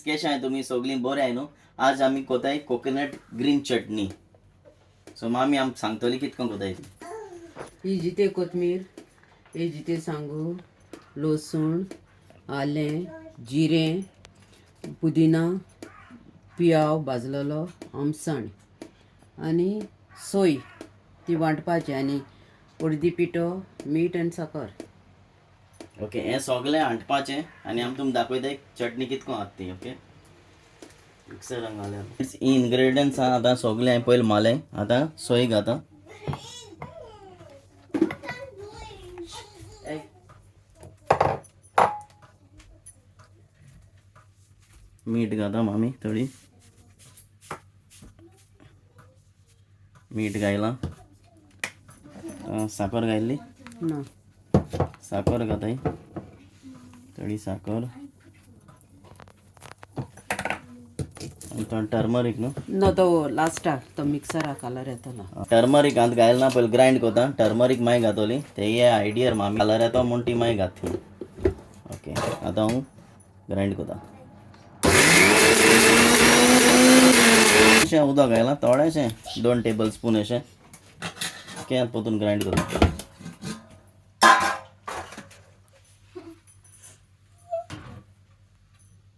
कशें आहाय तुमी सगळीं बरें आहाय न्हू. आज आमी कोताय कोकोनट ग्रीन चटणी. सो मामी आमकां सांगतली कितको कोताय ती. ही जिते कोथमीर, ही जिते सांगू, लसूण, आलें, जिरें, पुदिना, पियाव भाजलेलो, आमसाण आनी सोय ती वांटपाची आनी अर्दी पिठो, मीठ आनी साकर. ओके हें सगळें हाडपाचें आनी आमी तुमकां दाखयताय चटणी कितको आसा ती. ओके मिक्सरान घाल्यार ही इनग्रेडियंट्स आहा आतां सगळें हांवें पयलीं मारलें. आतां सोय घाता. मीठ घाता मामी थोडी. मीठ घायला. साकर घायली. ना साकर घाताय थोडी साकर. टर्मरीक न्हू. ना तो लास्टाक तो मिक्सराक कलर येतलो. टर्मरीक आतां घायला पयलीं ग्रायंड कोता. टर्मरीक मागीर घातली ते आयडियर मामी कलर येतो म्हूण ती मागीर घातली. ओके आतां हांव ग्रायंड कोता. उदक घायला थोडेशें 2 टेबल स्पून अशें. ओके पोतून ग्रायंड कोता.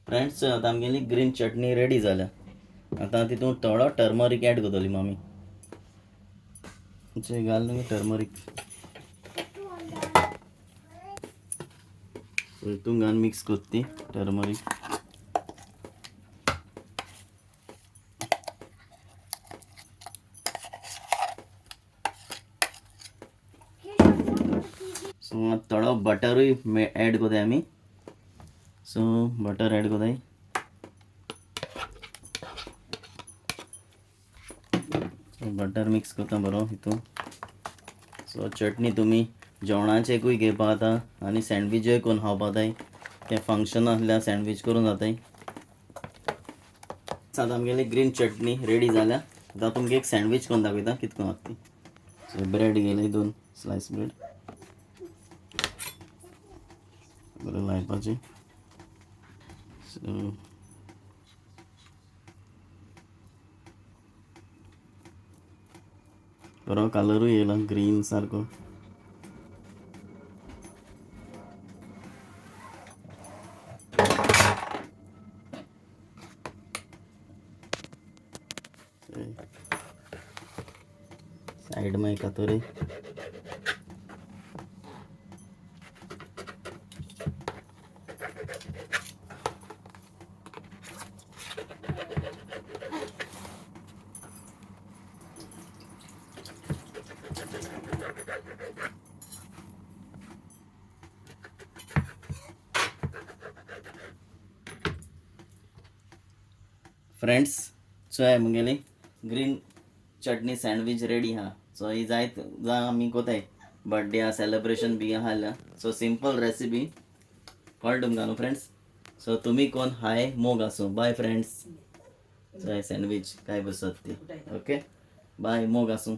फ्रेंड्स आतां आमगेली ग्रीन चटणी रेडी जाल्या. आतां तितून थोडो टर्मरीक ऍड करतली मामी. घाल न्हू टर्मरीक. हितून घालून मिक्स करता ती टर्मरीक. सो थोडो बटरूय ऍड कोताय आमी. सो बटर ऍड कोताय. बटर मिक्स करता बरो हितून. सो चटणी तुमी जेवणाचेकूय घेवपा जाता आनी सँडविचूय करून खावपा जाताय. तें फंक्शन आसल्यार सँडवीच करून जाताय. आतां आमगेली ग्रीन चटणी रेडी जाल्या. आतां तुमकां एक सँडवीच करून दाखयता कितको आसा ती. सो ब्रेड घेयले 2 स्लायस ब्रेड. बरें लायपाचें. सो बरो कलरूय येयला ग्रीन सारको. साइड में कटोरी. फ्रेंड्स सो हे मुगेली ग्रीन चटणी सँडविच रेडी हा. सो ही जायत आमी कोताय बर्थडे हा सेलिब्रेशन बी आहा. सो सिंपल रेसिपी कळ्ळें तुमकां न्हू फ्रेंड्स. सो तुमी कोण हाय मोग आसूं. Bye friends. सो हे सँडविच काय बसत ती. ओके बाय मोग आसूं.